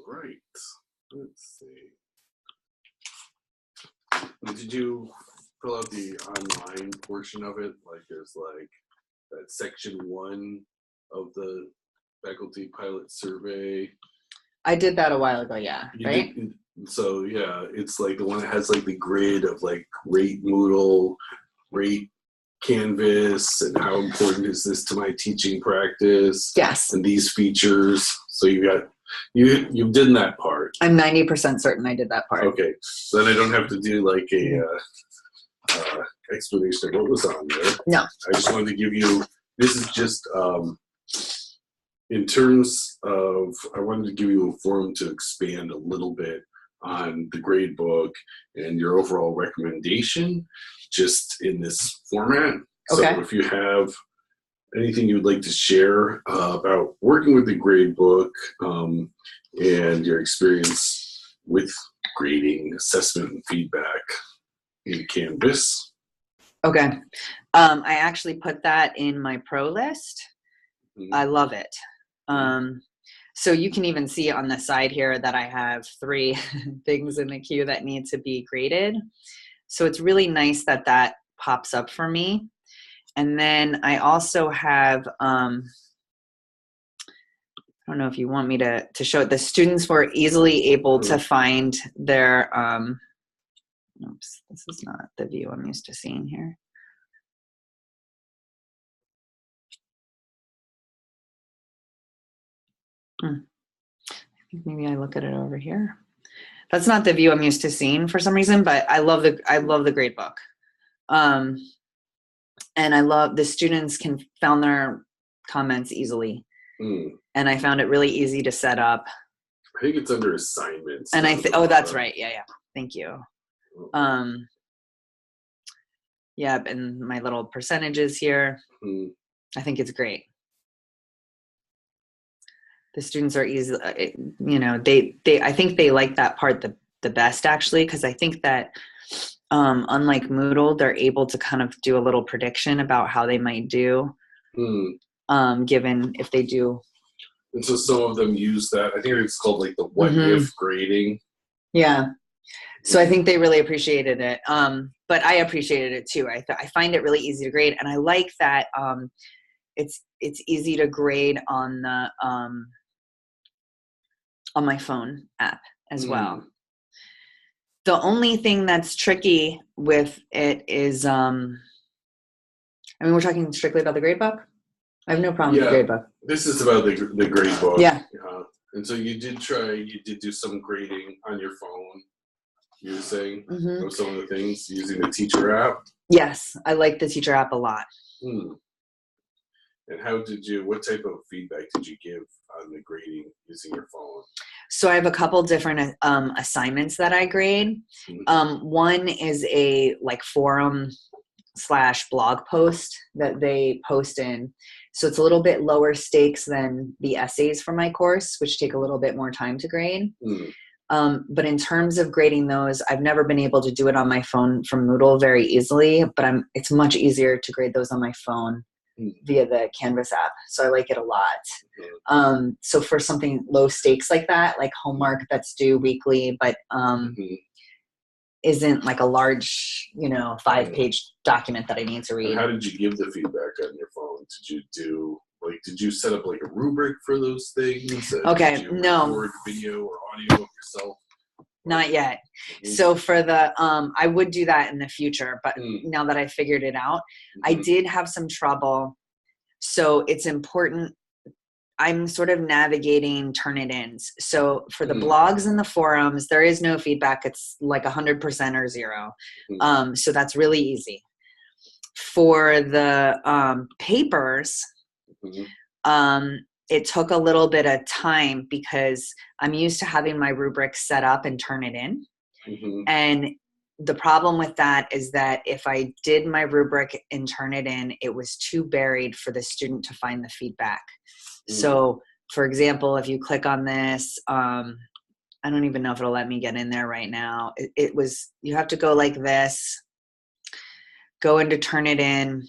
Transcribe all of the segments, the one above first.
right. Let's see. Did you fill out the online portion of it? Like there's like that section 1 of the faculty pilot survey. I did that a while ago, yeah. Right? So yeah, it's like the one that has like the grid of like rate Moodle, rate Canvas, and how important is this to my teaching practice? Yes. And these features. So you've done that part. I'm 90% certain I did that part. Okay, so then I don't have to do like a explanation of what was on there. No. I just wanted to give you, this is just in terms of, I wanted to give you a forum to expand a little bit on the grade book and your overall recommendation just in this format. Okay. So if you have anything you would like to share about working with the grade book and your experience with grading, assessment, and feedback in Canvas. Okay. I actually put that in my pro list. Mm-hmm. I love it. So you can even see on the side here that I have 3 things in the queue that need to be graded. So it's really nice that that pops up for me. And then I also have, I don't know if you want me to show it. The students were easily able to find their, oops, this is not the view I'm used to seeing here. I think maybe I look at it over here. That's not the view I'm used to seeing for some reason, but I love the grade book. And I love the students found their comments easily. And I found it really easy to set up. I think it's under assignments. And oh, that's right. Yeah. Thank you. Yeah, and my little percentages here. I think it's great. The students are easy, I think they like that part the best actually, because I think that unlike Moodle, they're able to kind of do a little prediction about how they might do, given if they do. And so some of them use that. I think it's called like the what if grading. Yeah. So I think they really appreciated it. But I appreciated it too. I find it really easy to grade, and I like that it's easy to grade on the on my phone app as well. The only thing that's tricky with it is, we're talking strictly about the grade book. I have no problem with the grade book. This is about the grade book. Yeah. And so you did do some grading on your phone, you were saying, of some of the things using the teacher app? Yes, I like the teacher app a lot. And what type of feedback did you give on the grading using your phone? So I have a couple different assignments that I grade. One is a forum/blog post that they post in. So it's a little bit lower stakes than the essays for my course, which take a little bit more time to grade. But in terms of grading those, I've never been able to do it on my phone from Moodle very easily, but it's much easier to grade those on my phone via the Canvas app. So I like it a lot. So for something low stakes like that, like homework that's due weekly, but isn't like a large, 5-page document that I need to read. And how did you give the feedback on your phone? Did you set up like a rubric for those things? Okay, did you no. record video or audio of yourself? Not yet. So for the, I would do that in the future, but now that I figured it out, I did have some trouble. So it's important. I'm sort of navigating Turnitin. So for the blogs and the forums, there is no feedback. It's like 100% or 0. So that's really easy. For the papers, it took a little bit of time because I'm used to having my rubric set up and Turnitin. And the problem with that is that if I did my rubric and Turnitin, it was too buried for the student to find the feedback. So for example, if you click on this, I don't even know if it'll let me get in there right now. You have to go like this, go into Turnitin,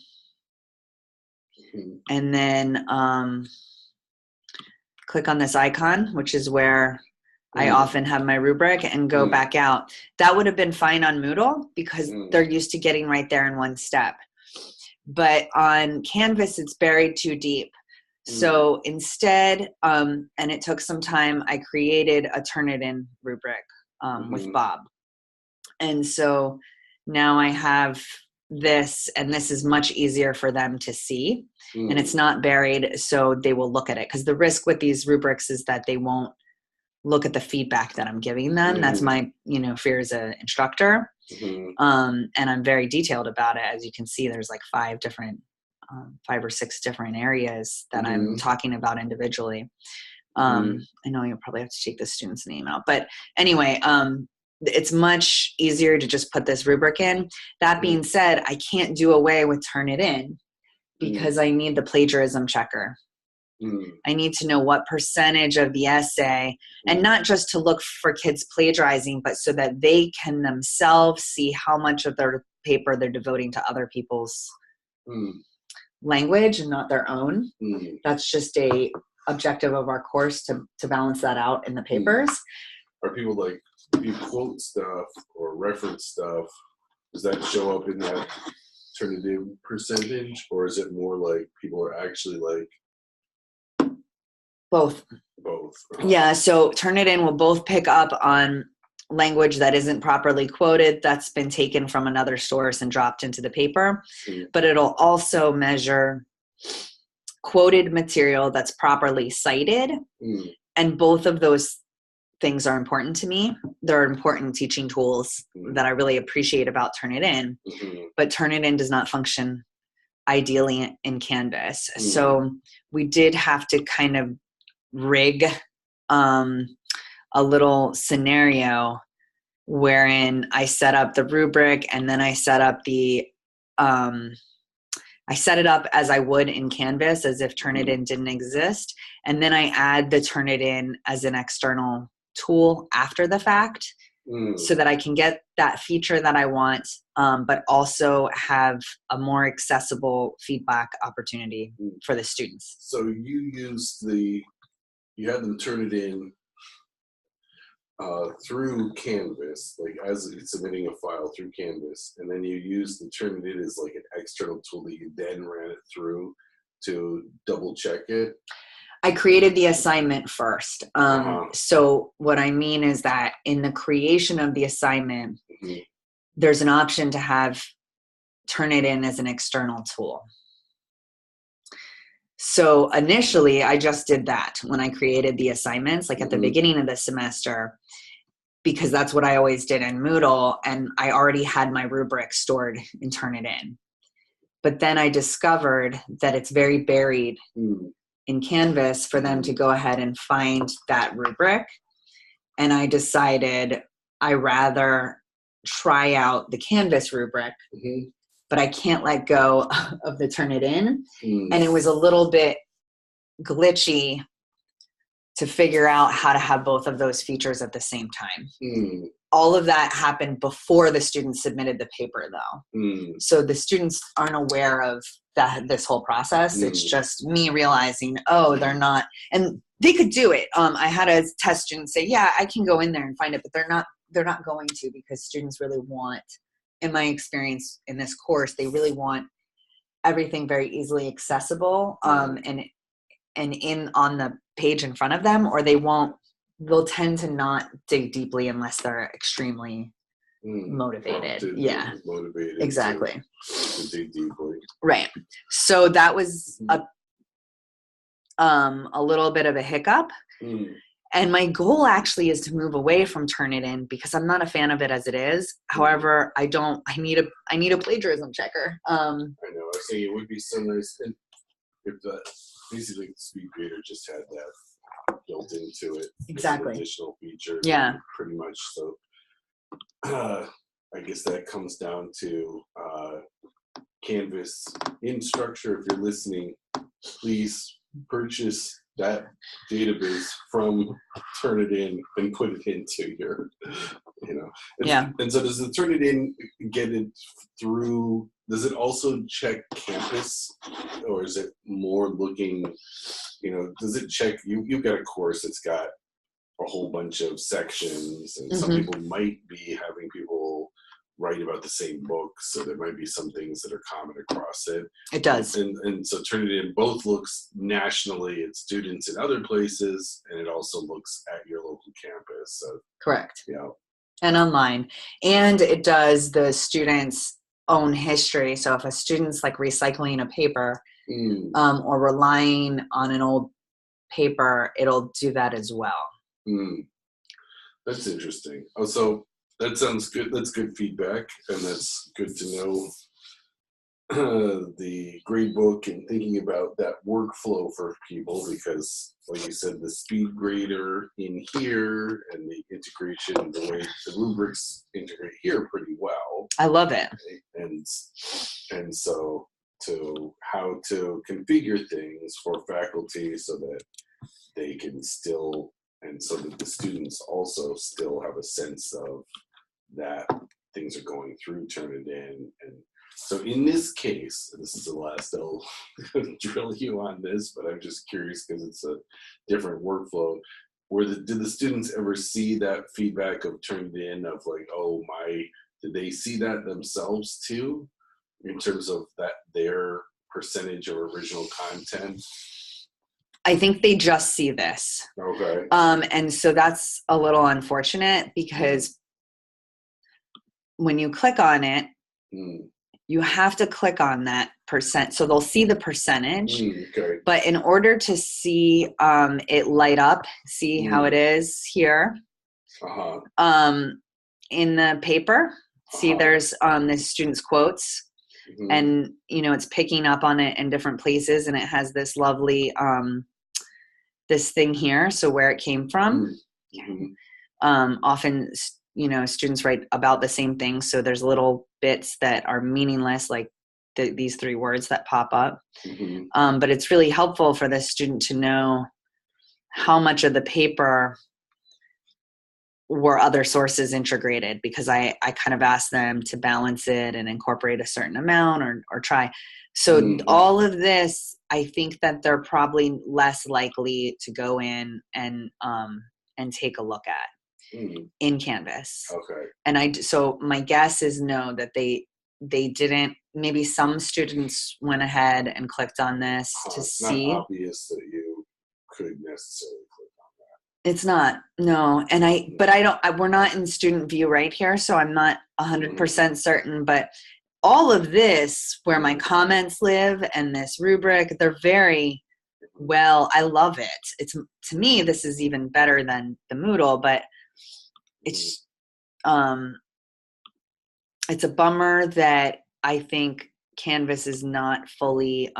and then click on this icon, which is where I often have my rubric and go back out. That would have been fine on Moodle because they're used to getting right there in one step. But on Canvas, it's buried too deep. So instead, and it took some time, I created a Turnitin rubric with Bob. And so now I have this, and this is much easier for them to see. And it's not buried, so they will look at it. Because the risk with these rubrics is that they won't look at the feedback that I'm giving them. That's my, fear as an instructor. And I'm very detailed about it. As you can see, there's like 5 or 6 different areas that I'm talking about individually. I know you'll probably have to take the student's name out, but anyway, it's much easier to just put this rubric in. That being said, I can't do away with Turnitin because I need the plagiarism checker. I need to know what percentage of the essay, and not just to look for kids plagiarizing, but so that they can themselves see how much of their paper they're devoting to other people's language and not their own. That's just a objective of our course to balance that out in the papers. Are people like, if you quote stuff or reference stuff, does that show up in that Turnitin percentage, or is it more like people are actually like both? Yeah, so Turnitin will both pick up on language that isn't properly quoted, that's been taken from another source and dropped into the paper, but it'll also measure quoted material that's properly cited. And both of those things are important to me. They're important teaching tools that I really appreciate about Turnitin, but Turnitin does not function ideally in Canvas. So we did have to kind of rig a little scenario wherein I set up the rubric, and then I set up I set it up as I would in Canvas, as if Turnitin didn't exist. And then I add the Turnitin as an external tool after the fact, so that I can get that feature that I want, but also have a more accessible feedback opportunity for the students. So you had them turn it in through Canvas, like as it's submitting a file through Canvas, and then you use the Turnitin as like an external tool that you then ran it through to double check it. I created the assignment first. So what I mean is that in the creation of the assignment, there's an option to have Turnitin as an external tool. So initially, I just did that when I created the assignments, like at the beginning of the semester, because that's what I always did in Moodle, and I already had my rubric stored in Turnitin. But then I discovered that it's very buried in Canvas for them to go ahead and find that rubric. And I decided I rather try out the Canvas rubric, but I can't let go of the Turnitin. And it was a little bit glitchy to figure out how to have both of those features at the same time. All of that happened before the students submitted the paper, though. So the students aren't aware of this whole process. It's just me realizing, oh, they're not, and they could do it. I had a test student say, yeah, I can go in there and find it, but they're not going to, because students really want, in my experience in this course, they really want everything very easily accessible and in on the page in front of them, or they'll tend to not dig deeply unless they're extremely motivated. Motivated. Exactly. To dig deeply. Right. So that was a little bit of a hiccup. And my goal actually is to move away from Turnitin, because I'm not a fan of it as it is. However, I need a plagiarism checker. I know. I was saying it would be so nice if basically the speed grader just had that built into it. Exactly. Additional feature. Yeah. Pretty much. So I guess that comes down to Canvas instructor. If you're listening, please purchase that database from Turnitin and put it into your, And so does the Turnitin get it through? Does it also check campus, or is it more looking? Does it check? You've got a course that's got a whole bunch of sections, and some Mm-hmm. people might be having people write about the same book, so there might be some things that are common across it. It does. And so Turnitin both looks nationally at students in other places, and it also looks at your local campus. So, Correct. yeah. And online. And it does the students' own history. So if a student's like recycling a paper or relying on an old paper, it'll do that as well. That's interesting. Oh, so that sounds good. That's good feedback, and that's good to know the grade book and thinking about that workflow for people, because like you said, the speed grader in here and the integration, the way the rubrics integrate here pretty well. I love it. And so to how to configure things for faculty so that they can still, and so that the students also still have a sense of that things are going through Turnitin. And so in this case, this is the last I'll drill you on this, but I'm just curious because it's a different workflow. Did the students ever see that feedback of Turnitin of like, oh my, did they see that themselves too, in terms of that their percentage of original content? I think they just see this. Okay. And so that's a little unfortunate because when you click on it, you have to click on that percent. So they'll see the percentage, okay. But in order to see it light up, see how it is here in the paper, see there's the student's quotes and, it's picking up on it in different places, and it has this lovely, this thing here. So where it came from, often, students write about the same thing. So there's little bits that are meaningless, like these 3 words that pop up. But it's really helpful for the student to know how much of the paper were other sources integrated, because I kind of asked them to balance it and incorporate a certain amount or try. So all of this, I think that they're probably less likely to go in and take a look at in Canvas. Okay. And so my guess is no, that they didn't. Maybe some students went ahead and clicked on this to see. Not obvious that you could necessarily click on that. It's not, no. And we're not in student view right here, so I'm not 100% certain, but all of this, where my comments live and this rubric, they're very well. I love it. To me, this is even better than the Moodle, but it's a bummer that I think Canvas is not fully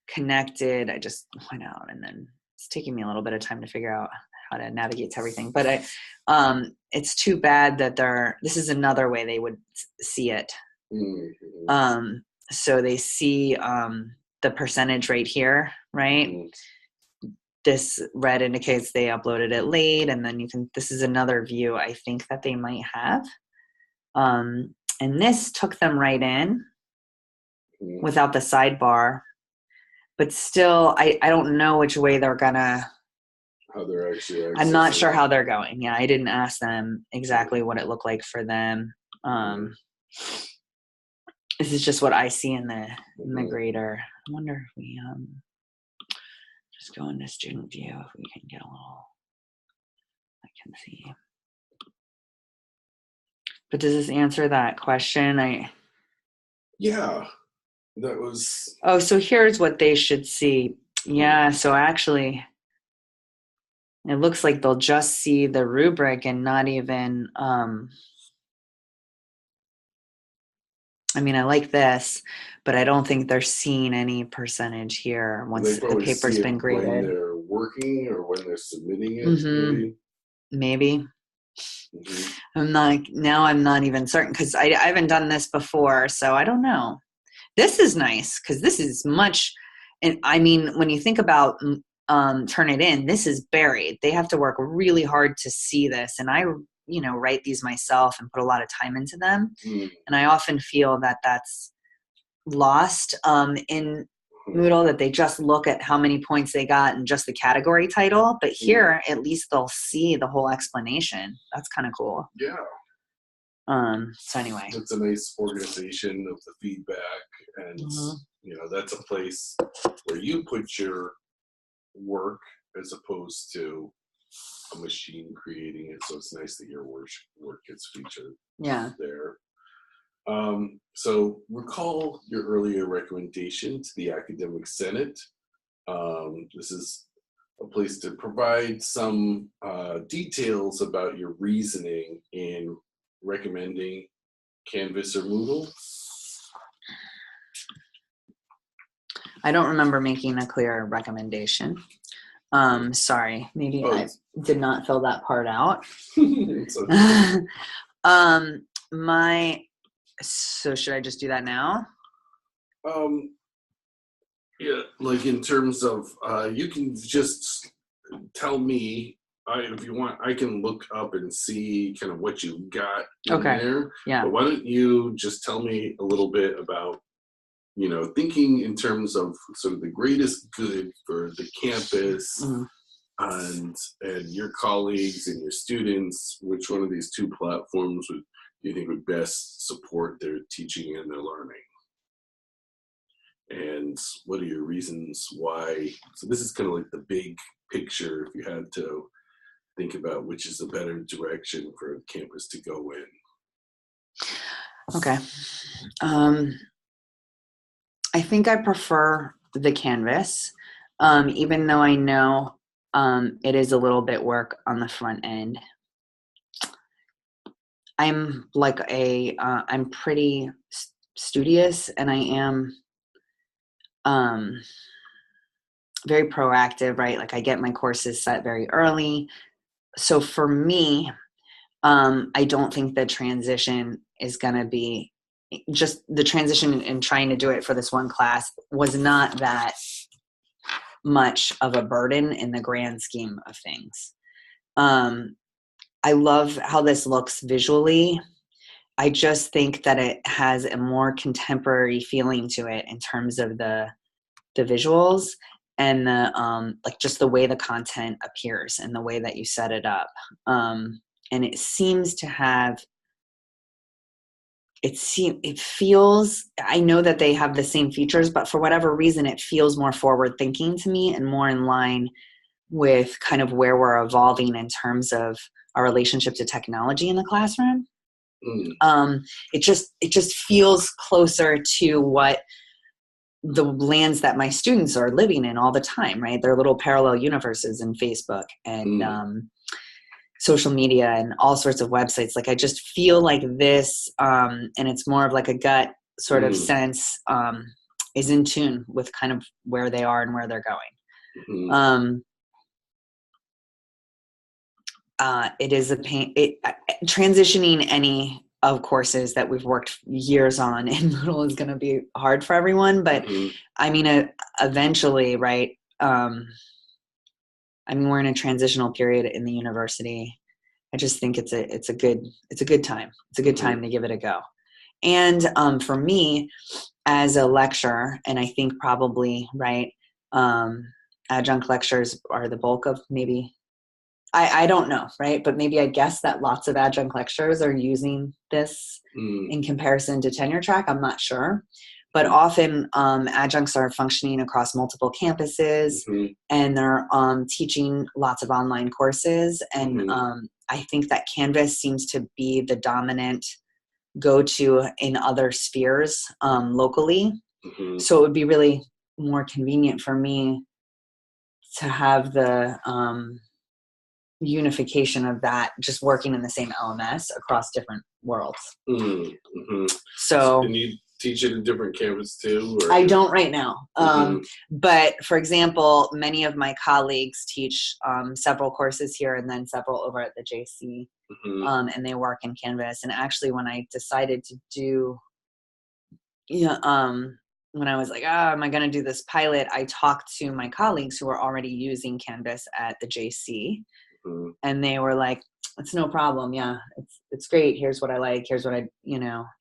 connected. I just went out, and then it's taking me a little bit of time to figure out how to navigate to everything. But it's too bad that this is another way they would see it. So they see the percentage right here, right? This red indicates they uploaded it late, and then this is another view I think that they might have. And this took them right in without the sidebar, but still, I don't know which way they're gonna. How they're actually. I'm not sure how they're going. Yeah, I didn't ask them exactly what it looked like for them. This is just what I see in the grader. I wonder if we just go into student view if we can get a little. I can see. But does this answer that question? Yeah, that was. Oh, so here's what they should see. Yeah, so actually, it looks like they'll just see the rubric and not even. I mean, I like this, but I don't think they're seeing any percentage here once the paper's been graded. When they're working or when they're submitting it, maybe. I'm not even certain, because I haven't done this before, so I don't know. This is nice because this is much, and I mean, when you think about Turnitin, this is buried. They have to work really hard to see this, and I write these myself and put a lot of time into them, and I often feel that that's lost in Moodle that they just look at how many points they got and just the category title. But here, at least they'll see the whole explanation. That's kind of cool. Yeah. So anyway, it's a nice organization of the feedback, and that's a place where you put your work as opposed to a machine creating it. So it's nice that your work gets featured there. So recall your earlier recommendation to the Academic Senate. This is a place to provide some details about your reasoning in recommending Canvas or Moodle. I don't remember making a clear recommendation. Sorry, maybe I did not fill that part out. So should I just do that now? Yeah, like in terms of, you can just tell me, if you want, I can look up and see kind of what you got in there. Yeah. But why don't you just tell me a little bit about, thinking in terms of sort of the greatest good for the campus and your colleagues and your students, which one of these two platforms do you think would best support their teaching and their learning? And what are your reasons why? So this is kind of like the big picture if you had to think about which is a better direction for a campus to go in. Okay. I think I prefer the Canvas, even though I know it is a little bit work on the front end. I'm like I'm pretty studious, and I am very proactive, right? Like I get my courses set very early. So for me, I don't think the transition is going to be just the transition in trying to do it for this one class was not that much of a burden in the grand scheme of things. I love how this looks visually. I just think that it has a more contemporary feeling to it in terms of the visuals and the like just the way the content appears and the way that you set it up. And it seems to have it feels, I know that they have the same features, but for whatever reason it feels more forward thinking to me and more in line with kind of where we're evolving in terms of our relationship to technology in the classroom. It just feels closer to what the lands that my students are living in all the time, right? They're little parallel universes in Facebook and social media and all sorts of websites. Like I just feel like this, and it's more of like a gut sort of sense, is in tune with kind of where they are and where they're going. It is a pain. Transitioning any of courses that we've worked years on in Moodle is going to be hard for everyone, but I mean, eventually, right? I mean, we're in a transitional period in the university. I just think it's a good time. It's a good time to give it a go. And for me, as a lecturer, and I think probably right, adjunct lectures are the bulk of maybe. I don't know, right? But maybe I guess that lots of adjunct lecturers are using this in comparison to tenure track. I'm not sure. But often adjuncts are functioning across multiple campuses and they're teaching lots of online courses. And I think that Canvas seems to be the dominant go-to in other spheres locally. So it would be really more convenient for me to have the unification of that just working in the same LMS across different worlds. So can you teach it in different campus too? Or? I don't right now. But for example, many of my colleagues teach several courses here and then several over at the JC, and they work in Canvas. And actually when I decided to do, when I was like, am I going to do this pilot? I talked to my colleagues who were already using Canvas at the JC. And they were like, it's no problem. Yeah, it's great. Here's what I like. Here's what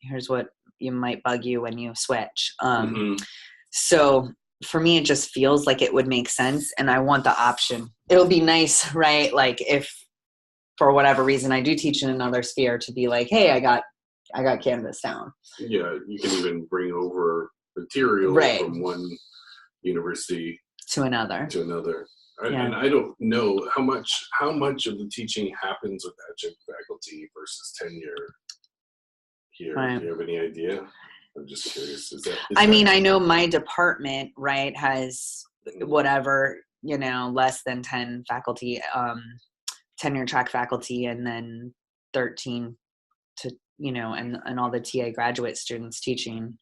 here's what you might bug you when you switch. So for me, it just feels like it would make sense, and I want the option. It'll be nice, right? Like if for whatever reason I do teach in another sphere, to be like, hey, I got Canvas down. Yeah, you can even bring over material from one university to another. And I don't know how much of the teaching happens with adjunct faculty versus tenure here. Right. Do you have any idea? I'm just curious. I mean, I know my department, right, has whatever, less than 10 faculty, tenure track faculty, and then 13 to, and all the TA graduate students teaching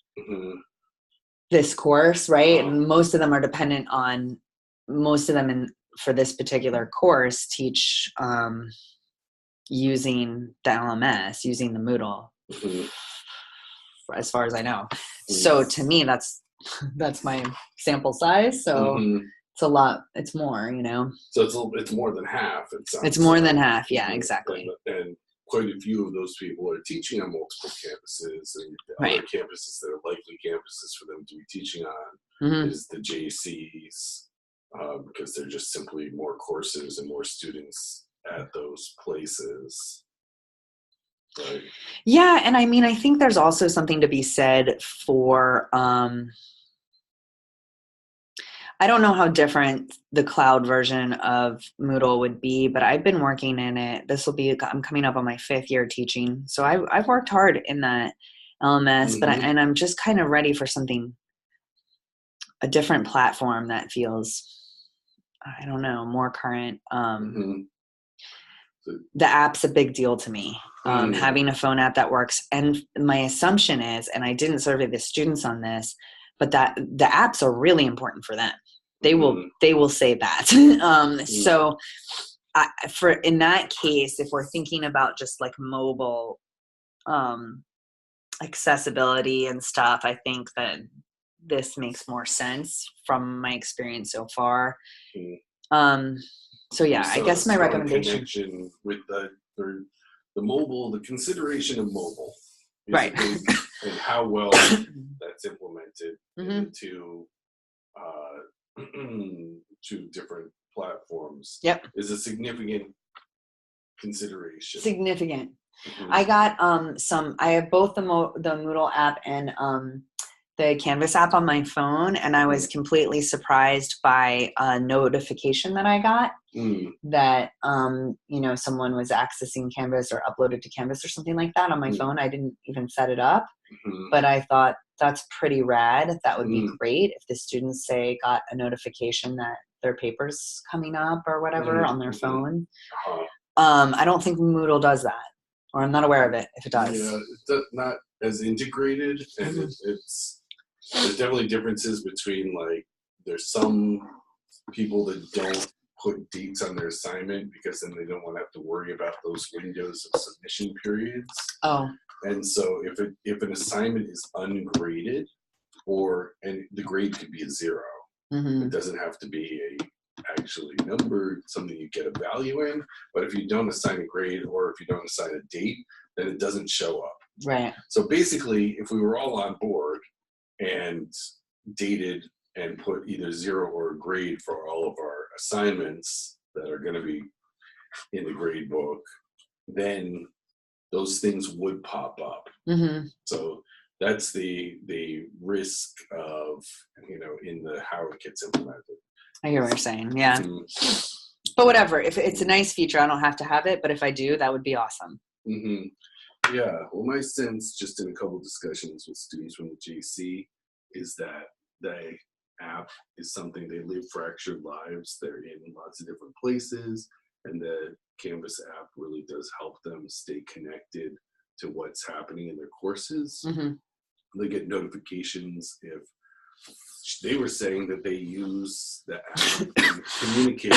this course, right? And most of them are dependent on, for this particular course, teach using the LMS, using the Moodle. As far as I know. So to me, that's my sample size. So it's a lot. It's more, So it's more than half. It's more than half. Yeah, exactly. And quite a few of those people are teaching on multiple campuses, and the other campuses that are likely campuses for them to be teaching on is the JCs, because they're just simply more courses and more students at those places. Right. Yeah, and I mean, I think there's also something to be said for, I don't know how different the cloud version of Moodle would be, but I've been working in it. I'm coming up on my 5th year teaching. So I've worked hard in that LMS, and I'm just kind of ready for a different platform that feels, I don't know, more current. The app's a big deal to me. Having a phone app that works. And my assumption is, and I didn't survey the students on this, but that the apps are really important for them. They will say that. So in that case, if we're thinking about just like mobile accessibility and stuff, I think that this makes more sense from my experience so far. So yeah, I guess my recommendation connection with the mobile, the consideration of mobile, right, and how well that's implemented into two different platforms. Yep, is a significant consideration. Significant. I got I have both the Moodle app and the Canvas app on my phone, and I was completely surprised by a notification that I got that someone was accessing Canvas or uploaded to Canvas or something like that on my phone. I didn't even set it up, but I thought that's pretty rad. That would be great if the students got a notification that their paper's coming up or whatever on their phone. I don't think Moodle does that, or I'm not aware of it if it does. Yeah, it's not as integrated, and there's definitely differences between, like, there's some people that don't put dates on their assignment because then they don't want to have to worry about those windows of submission periods. Oh. And so if an assignment is ungraded, and the grade could be a 0, it doesn't have to be actually numbered, something you get a value in, but if you don't assign a grade or if you don't assign a date, then it doesn't show up. Right. So basically, if we were all on board and dated and put either 0 or a grade for all of our assignments that are going to be in the grade book, then those things would pop up. So that's the risk of, in how it gets implemented. I hear what you're saying. Yeah. But whatever, if it's a nice feature, I don't have to have it, but if I do, that would be awesome. Yeah, well, my sense, just in a couple of discussions with students from the JC, is that the app is something, they live fractured lives. They're in lots of different places, and the Canvas app really does help them stay connected to what's happening in their courses. They get notifications if they were saying that they use the app to communicate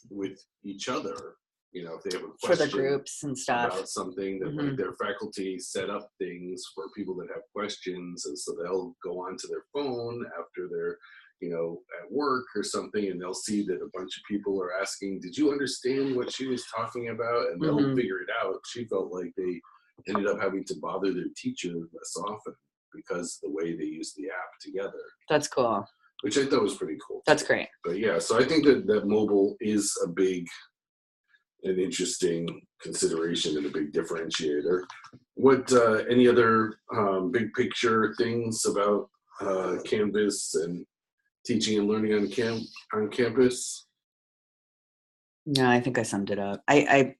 with each other. If they have a question for the groups and stuff about something, that like their faculty set up things for people that have questions, and so they'll go onto their phone after they're at work or something, and they'll see that a bunch of people are asking, did you understand what she was talking about? And they'll figure it out. She felt like they ended up having to bother their teacher less often because the way they use the app together. That's cool. which I thought was pretty cool. That's great. But yeah, so I think that mobile is a big and interesting consideration and a big differentiator. What any other big picture things about Canvas and teaching and learning on campus? No, I think I summed it up. I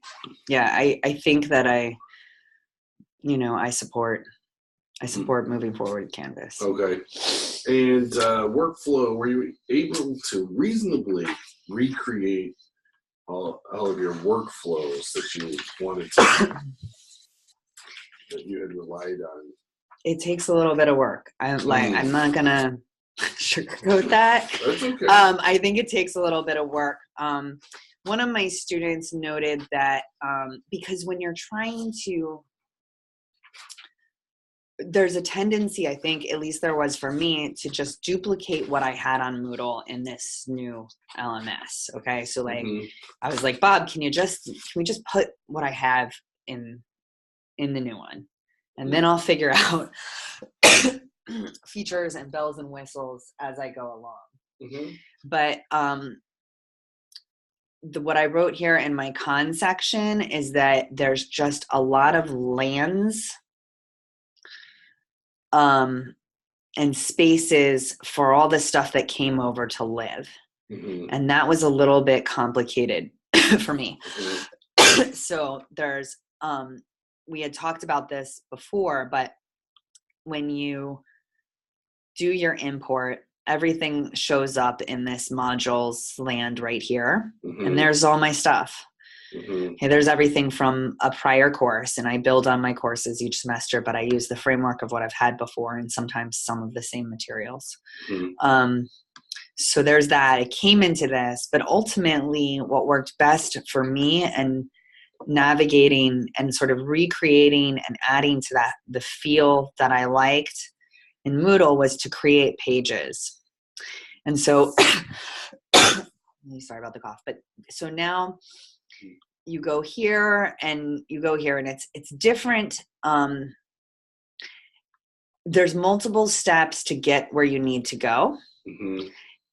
think that I support moving forward with Canvas. Okay. And workflow, were you able to reasonably recreate all of your workflows that you wanted to, that you had relied on? It takes a little bit of work. I'm not gonna sugarcoat that. That's okay. I think it takes a little bit of work. One of my students noted that because when you're trying to, there's a tendency, I think, at least there was for me, to just duplicate what I had on Moodle in this new LMS. Okay. So like, I was like, Bob, can we just put what I have in the new one? And then I'll figure out features and bells and whistles as I go along. But what I wrote here in my con section is that there's just a lot of lands and spaces for all the stuff that came over to live. And that was a little bit complicated for me. So there's, we had talked about this before, but when you do your import, everything shows up in this modules land right here. And there's all my stuff. Okay, there's everything from a prior course, and I build on my courses each semester, but I use the framework of what I've had before and sometimes some of the same materials. So there's that. It came into this, but ultimately what worked best for me and navigating and sort of recreating and adding to that the feel that I liked in Moodle was to create pages. And so sorry about the cough, but so now you go here and you go here, and it's different. There's multiple steps to get where you need to go.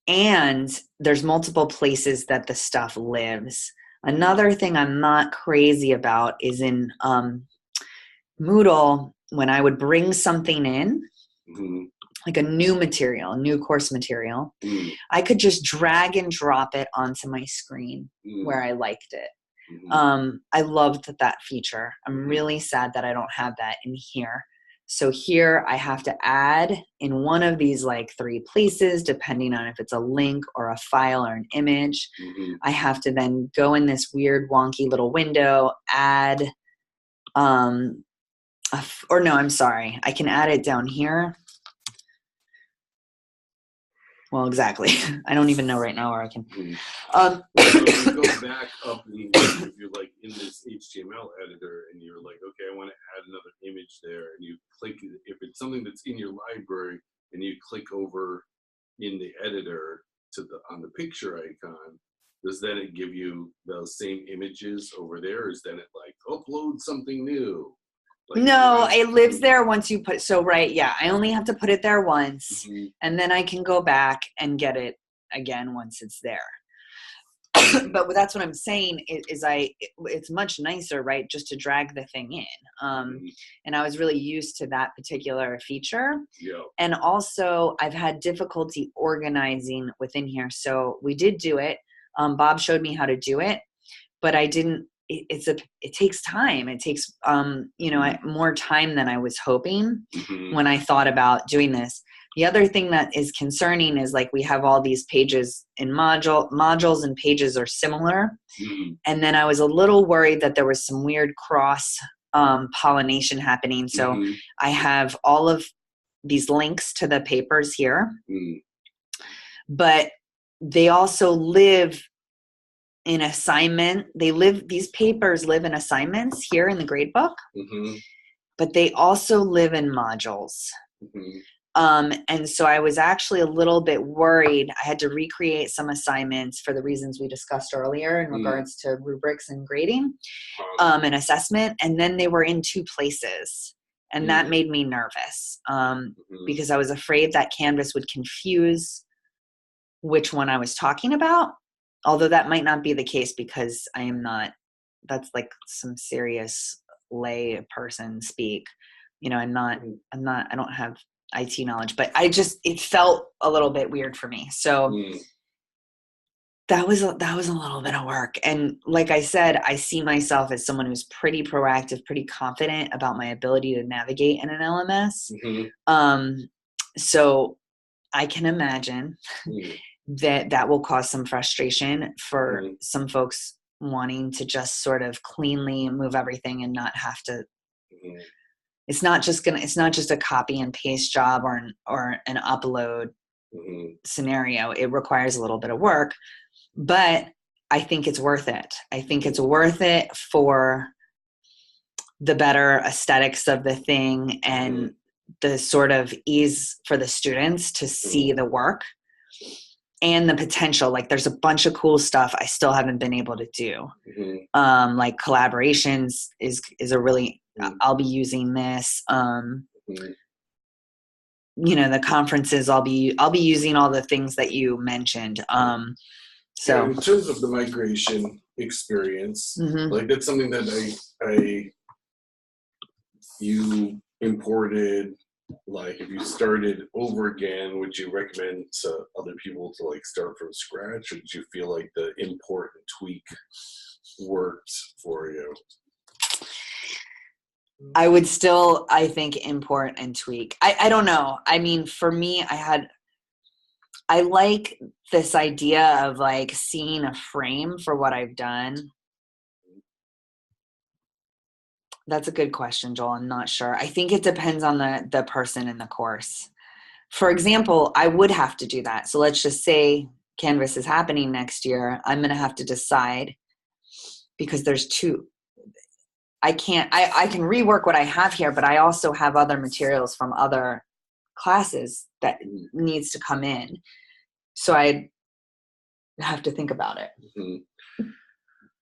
And there's multiple places that the stuff lives. Another thing I'm not crazy about is in Moodle, when I would bring something in, like a new material, a new course material, I could just drag and drop it onto my screen where I liked it. I loved that feature. I'm really sad that I don't have that in here. So here I have to add in one of these like 3 places, depending on if it's a link or a file or an image. I have to then go in this weird wonky little window, add, or no, I'm sorry. I can add it down here. Well, exactly. I don't even know right now where I can. So if you go back up, if you're like in this HTML editor and you're like, okay, I want to add another image there, and you click, if it's something that's in your library and you click over in the editor on the picture icon, does then it give you those same images over there? Or is then it like upload something new? Like, no, it lives there once you put, so right, yeah, I only have to put it there once, and then I can go back and get it again once it's there. But that's what I'm saying is it's much nicer, right, just to drag the thing in. And I was really used to that particular feature. And also I've had difficulty organizing within here. So we did do it. Bob showed me how to do it, but I didn't. It takes time. It takes, more time than I was hoping when I thought about doing this. The other thing that is concerning is like we have all these pages in modules and pages are similar. And then I was a little worried that there was some weird cross pollination happening. So I have all of these links to the papers here, but they also live in assignment. These papers live in assignments here in the gradebook, but they also live in modules. And so I was actually a little bit worried. I had to recreate some assignments for the reasons we discussed earlier in regards to rubrics and grading and assessment. And then they were in 2 places. And that made me nervous because I was afraid that Canvas would confuse which one I was talking about, although that might not be the case because I am not, that's like some serious lay person speak. You know, I don't have IT knowledge, but it felt a little bit weird for me. So that was a little bit of work. And like I said, I see myself as someone who's pretty proactive, pretty confident about my ability to navigate in an LMS. So I can imagine that will cause some frustration for some folks wanting to just sort of cleanly move everything and not have to. It's not just a copy and paste job or an upload scenario. It requires a little bit of work, but I think it's worth it. I think it's worth it for the better aesthetics of the thing and the sort of ease for the students to see the work and the potential. Like there's a bunch of cool stuff I still haven't been able to do. Like collaborations is a really, I'll be using this. You know, the conferences, I'll be using all the things that you mentioned. So in terms of the migration experience, like that's something that you imported. Like if you started over again, would you recommend to other people to like start from scratch, or did you feel like the import and tweak worked for you? I would still, I think, import and tweak. I don't know. I mean, for me, I like this idea of like seeing a frame for what I've done. That's a good question, Joel. I'm not sure. I think it depends on the person in the course. For example, I would have to do that. So let's just say Canvas is happening next year. I'm going to have to decide, because there's two. I can rework what I have here, but I also have other materials from other classes that needs to come in. So I have to think about it.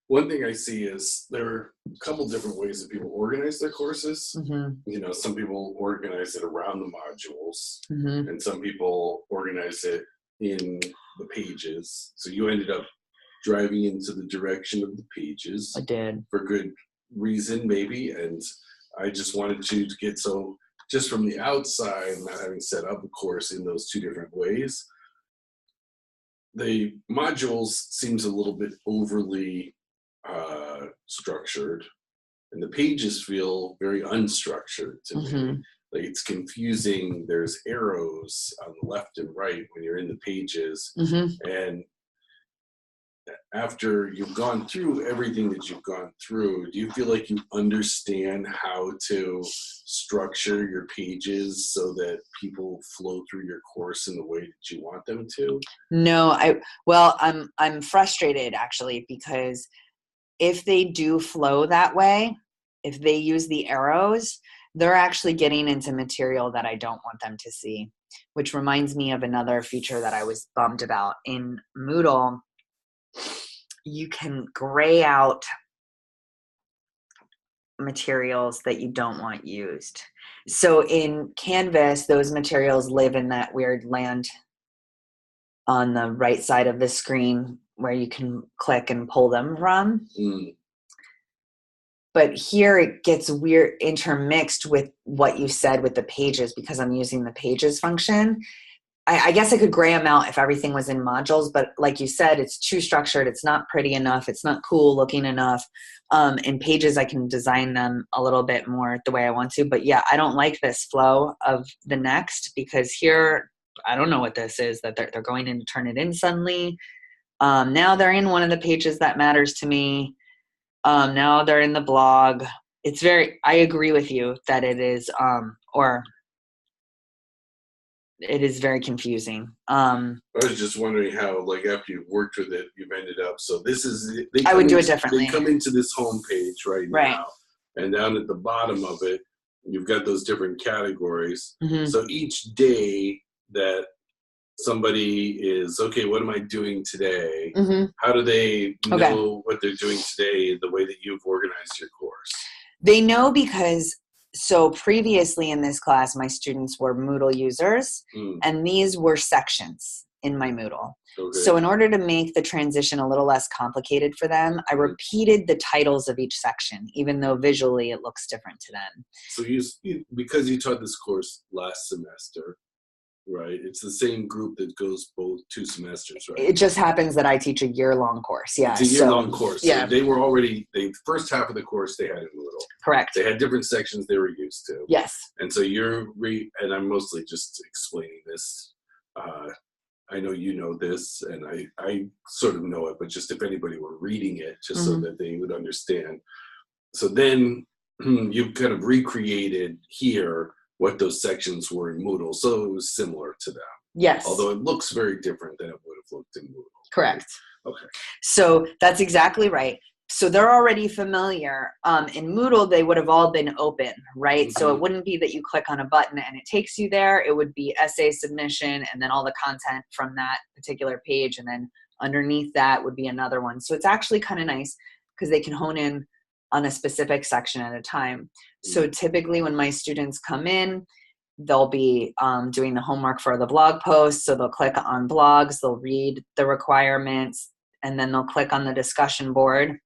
One thing I see is there are a couple different ways that people organize their courses. You know, some people organize it around the modules, and some people organize it in the pages. So you ended up driving into the direction of the pages. I did. For good reason, maybe. And I just wanted you to get, so just from the outside, not having set up a course in those two different ways, the modules seems a little bit overly structured, and the pages feel very unstructured to me. Like it's confusing. There's arrows on the left and right when you're in the pages, and after you've gone through everything that you've gone through, do you feel like you understand how to structure your pages so that people flow through your course in the way that you want them to? No, I'm frustrated actually, because if they do flow that way, if they use the arrows, they're actually getting into material that I don't want them to see, which reminds me of another feature that I was bummed about. In Moodle, you can gray out materials that you don't want used. So in Canvas, those materials live in that weird land on the right side of the screen where you can click and pull them from. But here it gets weird, intermixed with what you said with the pages, because I'm using the pages function. I guess I could gray them out if everything was in modules, but like you said, it's too structured. It's not pretty enough. It's not cool looking enough. In pages, I can design them a little bit more the way I want to. But yeah, I don't like this flow of the next, because here, I don't know what this is that they're going in to turn it in suddenly. Now they're in one of the pages that matters to me. Now they're in the blog. I agree with you that it is, it is very confusing. I was just wondering how, like, after you've worked with it, you've ended up. So this is. I would do it differently. They come into this home page right now, and down at the bottom of it, you've got those different categories. So each day that somebody is, okay, what am I doing today? How do they know what they're doing today the way that you've organized your course? They know because, so previously in this class, my students were Moodle users, and these were sections. in my Moodle. Okay. So in order to make the transition a little less complicated for them, I repeated the titles of each section, even though visually it looks different to them. So because you taught this course last semester, right? It's the same group that goes both 2 semesters, right? It just happens that I teach a year-long course. Yeah. It's a year-long course. Yeah. So they were already, the first half of the course they had in Moodle. Correct. They had different sections they were used to. Yes. And so and I'm mostly just explaining this. I know you know this, and I sort of know it, but just if anybody were reading it, just so that they would understand. So then you kind of recreated here what those sections were in Moodle, so it was similar to them. Yes. Although it looks very different than it would have looked in Moodle. Correct. Okay. So that's exactly right. So they're already familiar. In Moodle, they would have all been open, right? Mm-hmm. So it wouldn't be that you click on a button and it takes you there. It would be essay submission and then all the content from that particular page. And then underneath that would be another one. So it's actually kind of nice because they can hone in on a specific section at a time. So typically when my students come in, they'll be doing the homework for the blog post. So they'll click on blogs, they'll read the requirements, and then they'll click on the discussion board.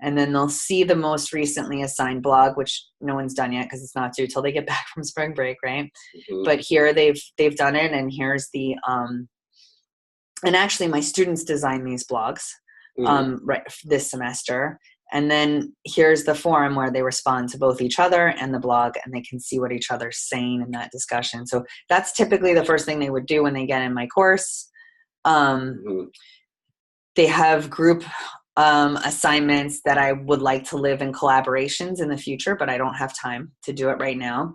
And then they'll see the most recently assigned blog, which no one's done yet because it's not due till they get back from spring break, right? But here they've done it, and here's the and actually my students design these blogs right this semester. And then here's the forum where they respond to both each other and the blog, and they can see what each other's saying in that discussion. So that's typically the first thing they would do when they get in my course. They have group assignments that I would like to live in collaborations in the future, but I don't have time to do it right now.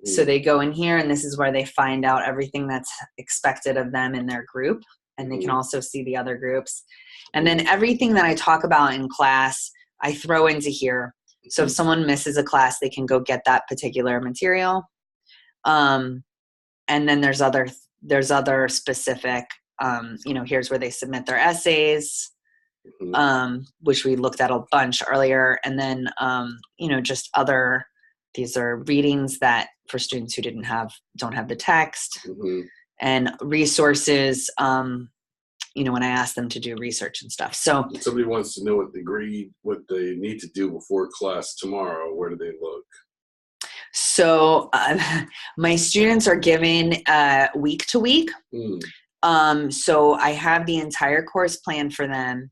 So they go in here, and this is where they find out everything that's expected of them in their group. And they can also see the other groups. And then everything that I talk about in class, I throw into here. So if someone misses a class, they can go get that particular material. And then there's other specific, here's where they submit their essays, which we looked at a bunch earlier. And then, just these are readings that for students who don't have the text, and resources, when I ask them to do research and stuff. So if somebody wants to know what they need to do before class tomorrow, where do they look? So my students are given week to week. So I have the entire course plan for them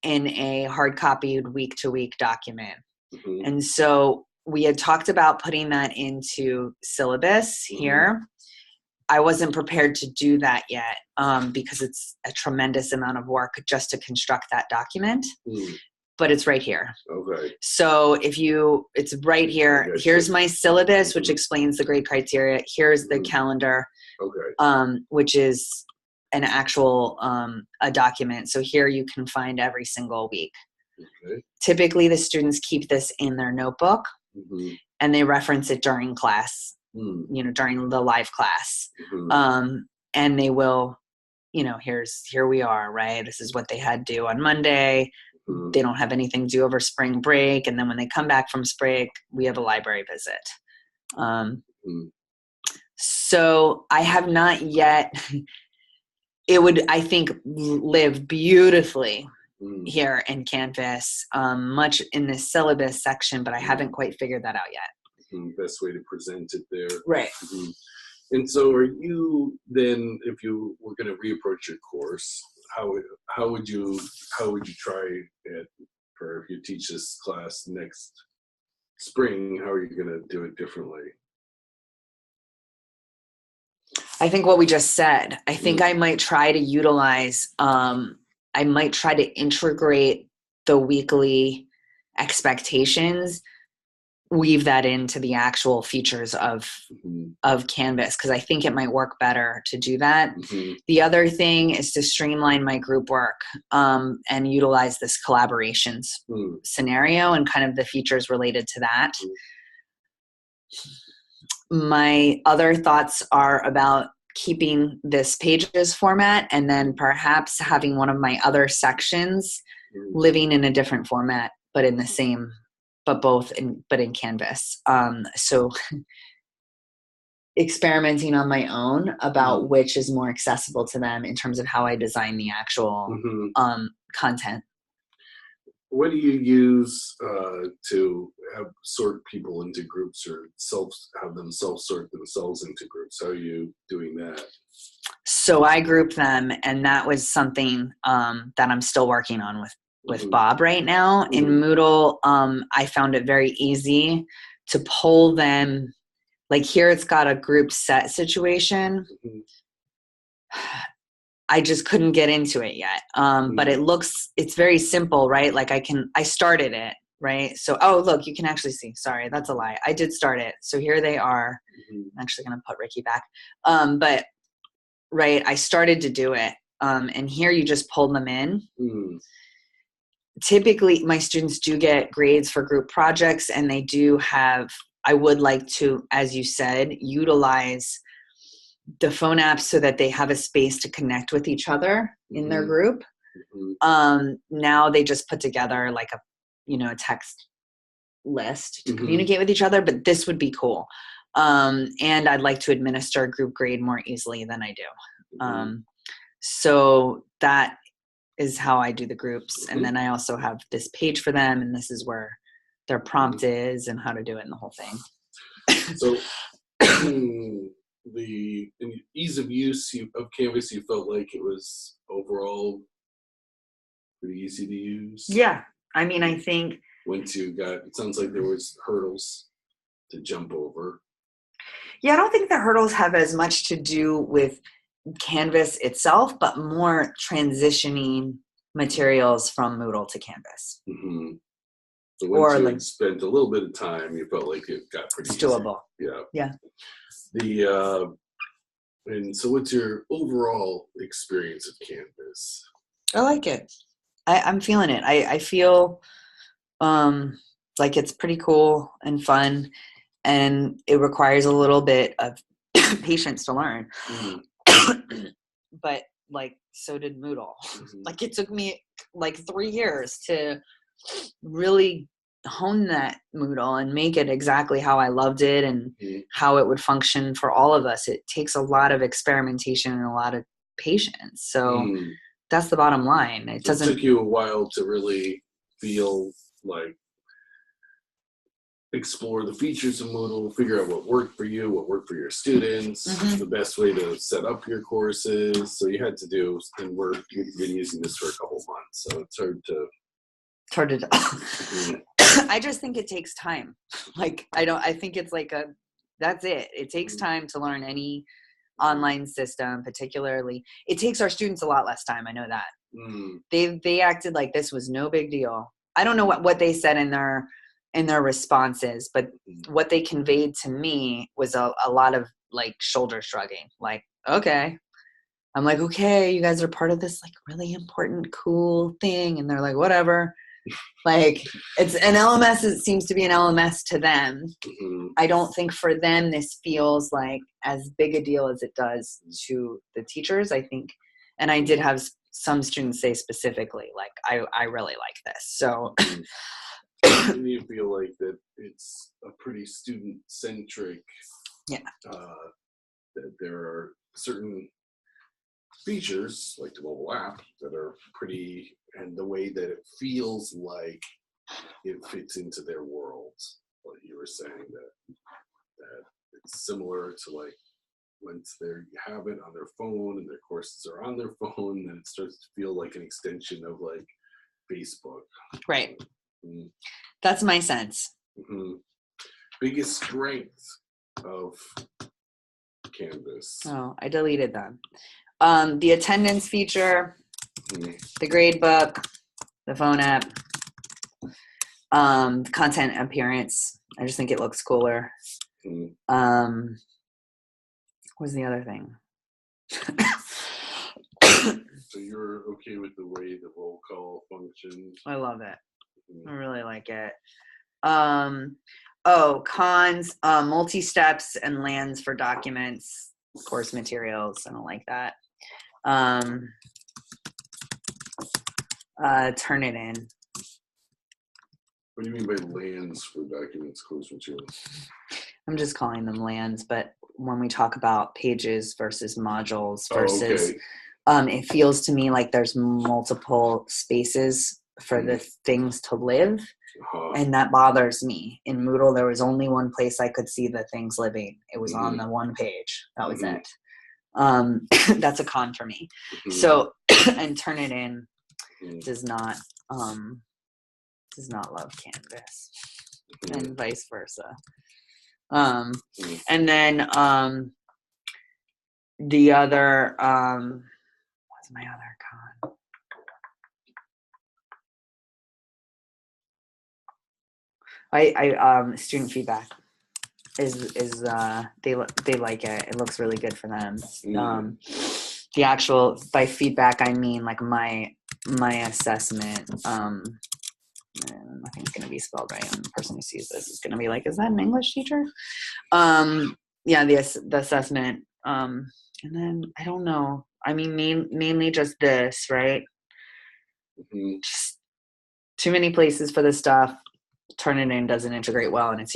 in a hard copied week to week document. And so we had talked about putting that into syllabus here. I wasn't prepared to do that yet because it's a tremendous amount of work just to construct that document. But it's right here. Okay. So it's right here. Okay, here's my syllabus, which explains the grade criteria. Here's the calendar, which is an actual a document. So here you can find every single week. Okay. Typically, the students keep this in their notebook, and they reference it during class. During the live class. And they will, here we are, right? This is what they had due on Monday. They don't have anything due over spring break. And then when they come back from spring, we have a library visit. So I have not yet, it would, I think, live beautifully here in Canvas, much in the syllabus section, but I haven't quite figured that out yet. Best way to present it there. Right. And so are you then, if you were going to reapproach your course, how would you try it for if you teach this class next spring? How are you going to do it differently? I think what we just said. I think I might try to utilize, I might try to integrate the weekly expectations, weave that into the actual features of Canvas, because I think it might work better to do that. The other thing is to streamline my group work and utilize this collaborations scenario and kind of the features related to that. My other thoughts are about keeping this pages format and then perhaps having one of my other sections living in a different format, but in the same, but in Canvas. So experimenting on my own about which is more accessible to them in terms of how I design the actual content. What do you use to sort people into groups or have them self-sort themselves into groups? How are you doing that? So I group them, and that was something that I'm still working on with Bob right now. In Moodle, I found it very easy to pull them. Like here it's got a group set situation. I just couldn't get into it yet. But it's very simple, right? Like I started it, right? So, oh, look, you can actually see. Sorry, that's a lie. I did start it. So here they are. I'm actually going to put Ricky back. But, right, I started to do it. And here you just pull them in. Typically, my students do get grades for group projects, and they do have, I would like to, as you said, utilize the phone apps so that they have a space to connect with each other in their group. Now they just put together like a text list to communicate with each other, but this would be cool. And I'd like to administer a group grade more easily than I do. So that is how I do the groups. And then I also have this page for them, and this is where their prompt is and how to do it and the whole thing. So the ease of use of Canvas, you felt like it was overall pretty easy to use? Yeah. I mean, I think once you it sounds like there was hurdles to jump over. Yeah, I don't think the hurdles have as much to do with Canvas itself, but more transitioning materials from Moodle to Canvas. So once you had spent a little bit of time, you felt like it got pretty easy. Doable. Yeah. And so what's your overall experience of Canvas? I like it. I'm feeling it. I feel like it's pretty cool and fun, and it requires a little bit of patience to learn. But like, so did Moodle. Like it took me like 3 years to really hone that Moodle and make it exactly how I loved it and how it would function for all of us. It takes a lot of experimentation and a lot of patience. So that's the bottom line. It took you a while to really feel like explore the features of Moodle, figure out what worked for you, what worked for your students, the best way to set up your courses. So you had to do, and you've been using this for a couple months, so it's hard to I just think it takes time. Like I think it's like that's it. It takes time to learn any online system, particularly. It takes our students a lot less time. I know that. They acted like this was no big deal. I don't know what they said in their responses, but what they conveyed to me was a lot of like shoulder shrugging. Like, okay. I'm like, okay, you guys are part of this like really important, cool thing. And they're like, whatever. Like it's an LMS. It seems to be an LMS to them. I don't think for them this feels like as big a deal as it does to the teachers. I think, and I did have some students say specifically, like, I really like this. So do you feel like that it's a pretty student-centric, that there are certain features like the mobile app that are pretty, and the way that it feels like it fits into their world? What you were saying that it's similar to like once they have it on their phone and their courses are on their phone, then it starts to feel like an extension of like Facebook. Right. That's my sense. Biggest strength of Canvas. Oh, I deleted them. The attendance feature, the grade book, the phone app, content appearance. I just think it looks cooler. What was the other thing? So you're okay with the way the roll call functions? I love it. I really like it. Cons, multi-steps and lands for documents, course materials. I don't like that. Turn it in. What do you mean by lands for documents, course materials? I'm just calling them lands, but when we talk about pages versus modules Oh, versus, okay. it feels to me like there's multiple spaces for the things to live. And that bothers me. In Moodle, there was only one place I could see the things living. It was on the one page. That was it. That's a con for me. So, and Turnitin does not love Canvas, and vice versa. And then the other what's my other con? I student feedback is they like it. It looks really good for them. The actual, by feedback I mean like my assessment. Nothing's going to be spelled right, and the person who sees this is going to be like, is that an English teacher? Yeah, the assessment. And then I don't know. I mean, mainly just this, right? Just too many places for this stuff. Turnitin doesn't integrate well, and it's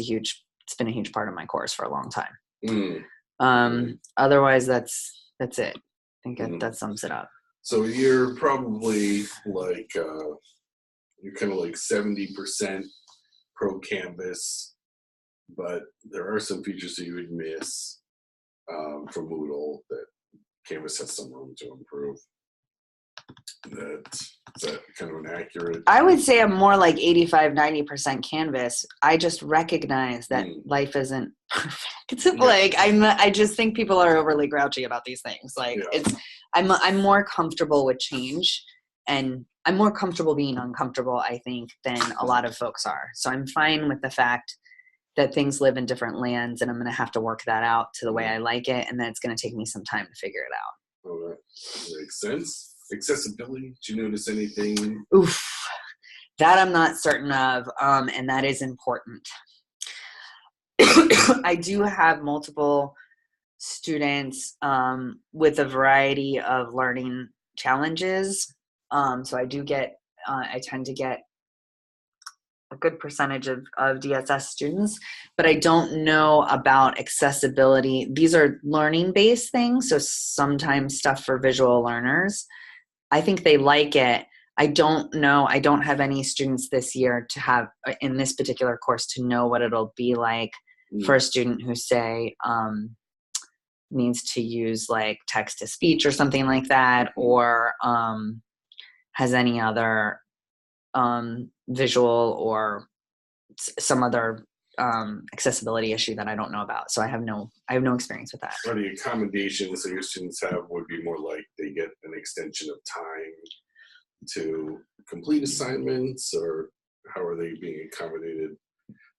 been a huge part of my course for a long time. Otherwise, that's it. I think that sums it up. So you're probably like you're kind of like 70% pro Canvas, but there are some features that you would miss from Moodle that Canvas has some room to improve. Is that kind of an accurate? I would say I'm more like 85-90% Canvas. I just recognize that life isn't perfect. Like I just think people are overly grouchy about these things. Like I'm more comfortable with change, and I'm more comfortable being uncomfortable, I think, than a lot of folks are. So I'm fine with the fact that things live in different lands, and I'm going to have to work that out to the way I like it, and then it's going to take me some time to figure it out. Oh, that makes sense. Accessibility, did you notice anything? Oof, that I'm not certain of, and that is important. I do have multiple students with a variety of learning challenges, so I tend to get a good percentage of DSS students, but I don't know about accessibility. These are learning-based things, so sometimes stuff for visual learners. I think they like it. I don't know. I don't have any students this year to have in this particular course to know what it'll be like for a student who, say, needs to use like text to speech or something like that, or has any other visual or some other accessibility issue that I don't know about. So I have no experience with that. Or the accommodations that your students have would be more like they get an extension of time to complete assignments, or how are they being accommodated?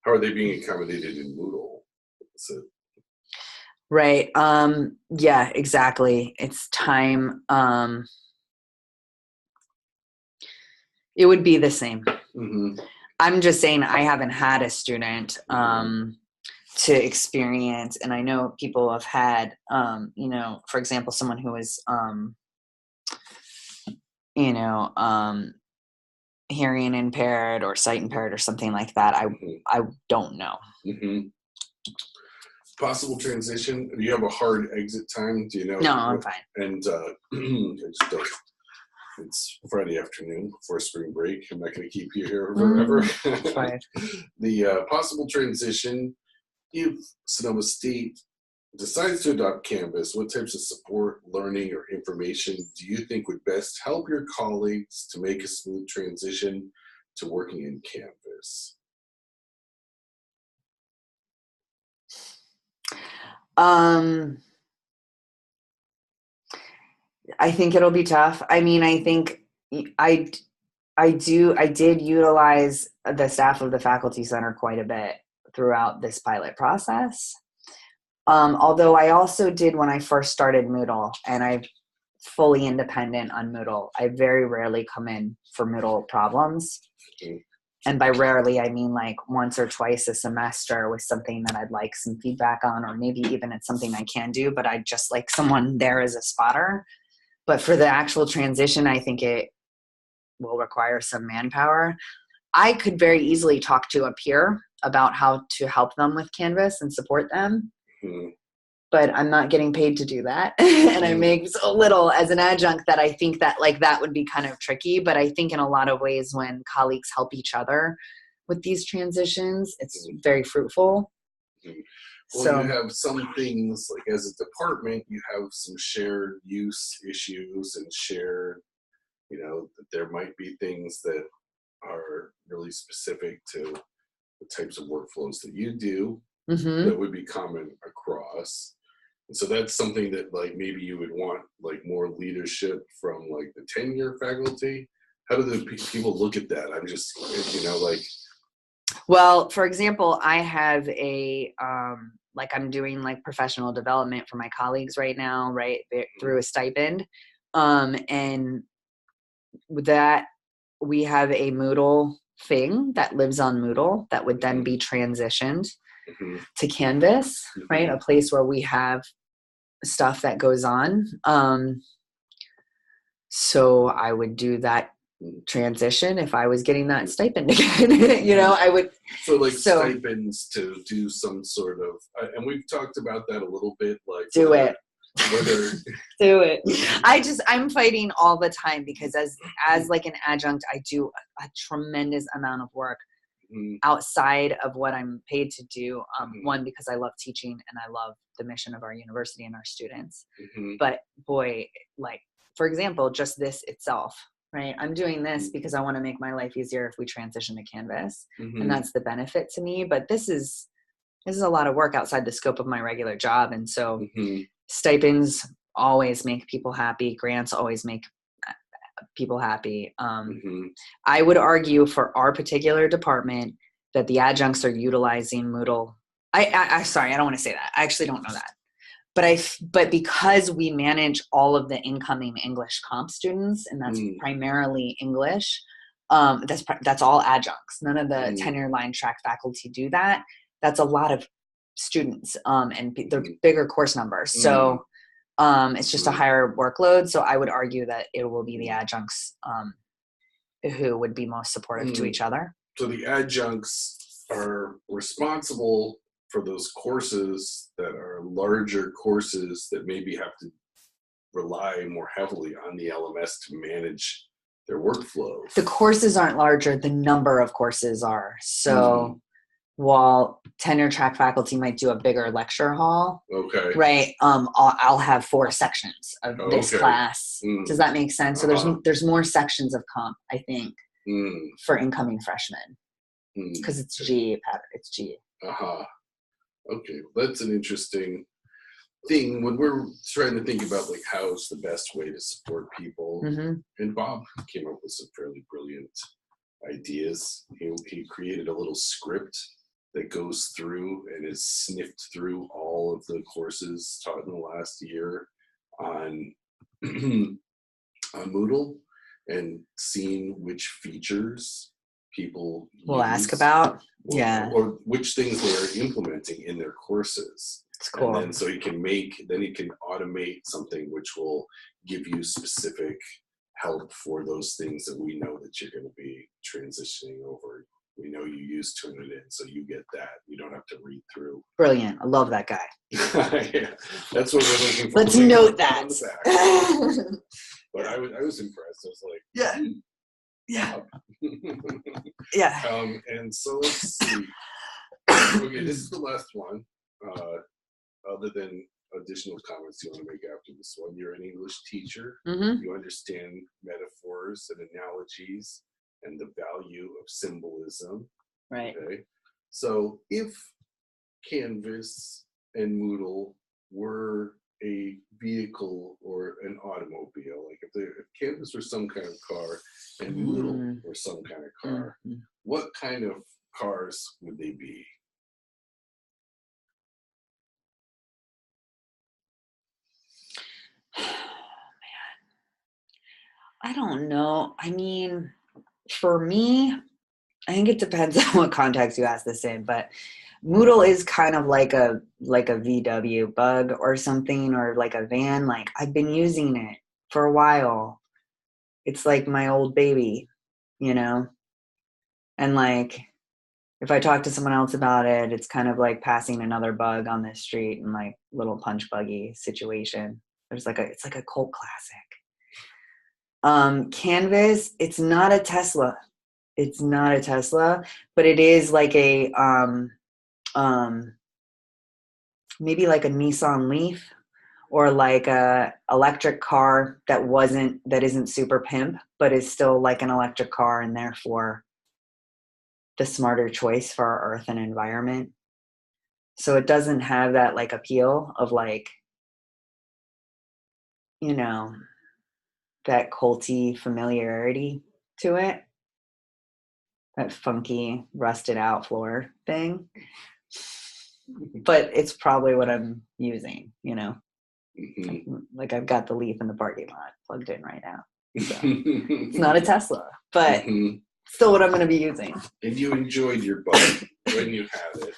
How are they being accommodated in Moodle? Right. Yeah, exactly. It's time. It would be the same. I'm just saying I haven't had a student to experience, and I know people have had, for example, someone who is, hearing impaired or sight impaired or something like that. I don't know. Possible transition. Do you have a hard exit time? Do you know? No, I'm fine. And it's Friday afternoon before spring break. I'm not going to keep you here forever. The possible transition, if Sonoma State decides to adopt Canvas, what types of support, learning, or information do you think would best help your colleagues to make a smooth transition to working in Canvas? I think it'll be tough. I mean, I think I did utilize the staff of the faculty center quite a bit throughout this pilot process. Although I also did when I first started Moodle, and I'm fully independent on Moodle. I very rarely come in for Moodle problems. And by rarely, I mean like once or twice a semester with something that I'd like some feedback on, or maybe even it's something I can do, but I'd just like someone there as a spotter. But for the actual transition, I think it will require some manpower. I could very easily talk to a peer about how to help them with Canvas and support them. but I'm not getting paid to do that. And I make so little as an adjunct that I think that like that would be kind of tricky. But I think in a lot of ways when colleagues help each other with these transitions, it's very fruitful. Well, So you have some things like as a department, you have some shared use issues and shared, that there might be things that are really specific to the types of workflows that you do that would be common across. And so that's something that like maybe you would want like more leadership from like the tenure faculty. How do the people look at that? I'm just, like. Well, for example, I have I'm doing like professional development for my colleagues right now, right, through a stipend. And with that, we have a Moodle thing that lives on Moodle that would then be transitioned to Canvas, right? A place where we have stuff that goes on. So I would do that transition if I was getting that stipend again. I would. So like stipends to do some sort of, and we've talked about that a little bit. Like do it. Do it. I'm fighting all the time because as like an adjunct, I do a tremendous amount of work outside of what I'm paid to do. One, because I love teaching and I love the mission of our university and our students. But boy, like for example, just this itself, right? I'm doing this because I want to make my life easier if we transition to Canvas, and that's the benefit to me. But this is a lot of work outside the scope of my regular job, and so. Stipends always make people happy. Grants always make people happy. I would argue for our particular department that the adjuncts are utilizing Moodle. Sorry, I don't want to say that. I actually don't know that. But because we manage all of the incoming English comp students, and that's primarily English, that's all adjuncts. None of the tenure line track faculty do that. That's a lot of students and they're bigger course numbers. So it's just a higher workload. So I would argue that it will be the adjuncts who would be most supportive to each other. So the adjuncts are responsible for those courses that are larger courses that maybe have to rely more heavily on the LMS to manage their workflow. The courses aren't larger, the number of courses are. So while tenure track faculty might do a bigger lecture hall, right? I'll have 4 sections of this class. Does that make sense? So there's more sections of comp, I think, for incoming freshmen, because it's GA pattern. It's GA. Okay, well, that's an interesting thing when we're trying to think about like how's the best way to support people. And Bob came up with some fairly brilliant ideas. He created a little script that goes through and is sniffed through all of the courses taught in the last year on Moodle and seeing which features people will ask about, or which things they're implementing in their courses. It's cool. And then so you can automate something which will give you specific help for those things that we know that you're going to be transitioning over. We know you use Turnitin, so you get that. You don't have to read through. Brilliant. I love that guy. Yeah, that's what we're looking for. Let's note that. But I was impressed. I was like, yeah. And so let's see. Okay, this is the last one. Other than additional comments you want to make after this one, you're an English teacher. You understand metaphors and analogies and the value of symbolism. Right. Okay. So if Canvas and Moodle were a vehicle or an automobile, like if Canvas were some kind of car and Moodle were some kind of car, what kind of cars would they be? I don't know. I mean, for me, I think it depends on what context you ask this in, but Moodle is kind of like a VW bug or something, or like a van. Like I've been using it for a while. It's like my old baby, and like if I talk to someone else about it, it's kind of like passing another bug on the street and like little punch buggy situation. It's like a cult classic. Canvas, it's not a Tesla. It's not a Tesla, but it is like a maybe like a Nissan Leaf or like a electric car that isn't super pimp, but is still like an electric car and therefore the smarter choice for our earth and environment. So it doesn't have that like appeal of like, you know, that culty familiarity to it, that funky rusted out floor thing. But it's probably what I'm using, you know. Like I've got the Leaf in the parking lot plugged in right now. So it's not a Tesla, but still what I'm going to be using. And you enjoyed your bike when you had it.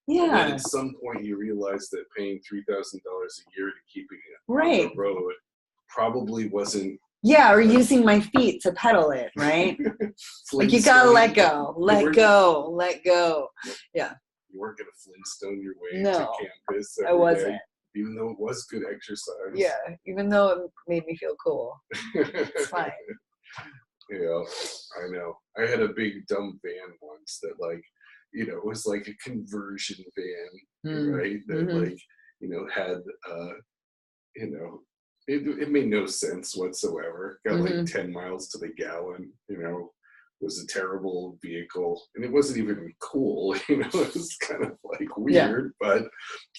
Yeah. And then at some point you realized that paying $3,000 a year to keeping it on the road probably wasn't. Yeah, or using my feet to pedal it, right? Like you gotta let go. Let go. Yeah. You weren't gonna Flintstone your way to campus every I wasn't. day, even though it was good exercise. Yeah, even though it made me feel cool. It's fine. Yeah, I know. I had a big dumb van once that, like, you know, it was like a conversion van, right? That like, you know, had you know, it made no sense whatsoever. Got like 10 miles to the gallon, you know. It was a terrible vehicle, and it wasn't even cool, you know. It was kind of like weird, but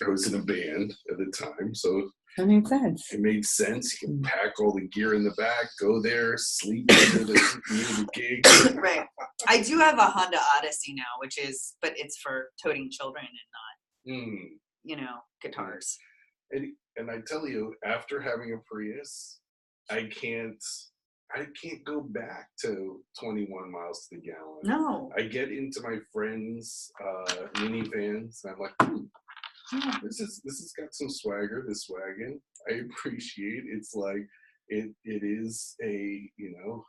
I was in a band at the time, so that made sense. It made sense. You can pack all the gear in the back, go there, sleep near the gig. Right. I do have a Honda Odyssey now, but it's for toting children and not, you know, guitars. And I tell you, after having a Prius, I can't go back to 21 miles to the gallon. No. I get into my friends' minivans, and I'm like, this has got some swagger, this wagon. I appreciate it. It's like, it is a, you know,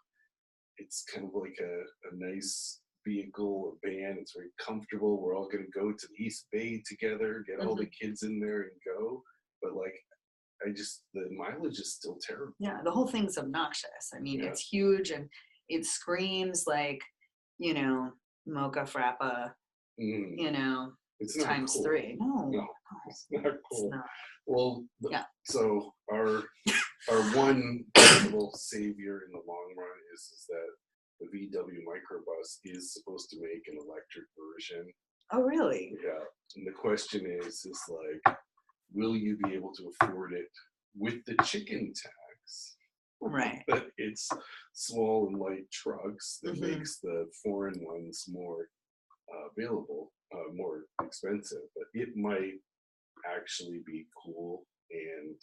it's kind of like a nice vehicle, a van. It's very comfortable. We're all going to go to the East Bay together, get all the kids in there and go. But like, the mileage is still terrible. Yeah, the whole thing's obnoxious. I mean, it's huge and it screams like, you know, mocha frappa, you know, it's times cool. 3. No, it's not cool. It's not. Well, so our one little savior in the long run is that the VW microbus is supposed to make an electric version. Oh, really? Yeah. And the question is like, will you be able to afford it with the chicken tax? Right. But it's small and light trucks that makes the foreign ones more available, more expensive. But it might actually be cool and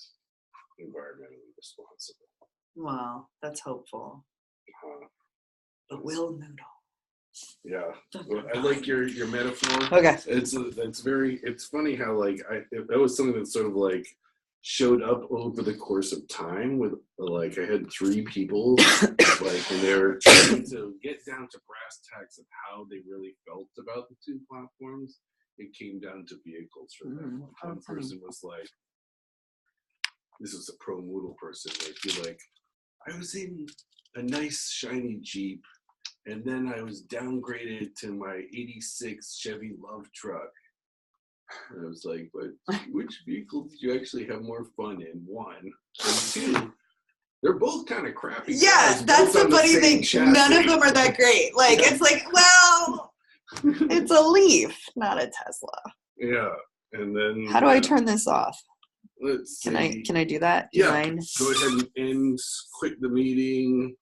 environmentally responsible. Wow, that's hopeful. But will noodle. Yeah, well, I like your metaphor. Okay, it's funny how like that was something that sort of like showed up over the course of time with like I had 3 people like when they were trying to get down to brass tacks of how they really felt about the 2 platforms. It came down to vehicles for them. Like one person was like, this was a pro Moodle person. Like I was in a nice shiny Jeep. And then I was downgraded to my 86 Chevy Love truck. And I was like, but which vehicle did you actually have more fun in? 1. And 2, they're both kind of crappy. Yeah, cars, that's the funny thing. Chassis. None of them are that great. Like, it's like, well, it's a Leaf, not a Tesla. Yeah. And then how do I turn this off? Let's see. Can I do that? Yeah. Go ahead and quit the meeting.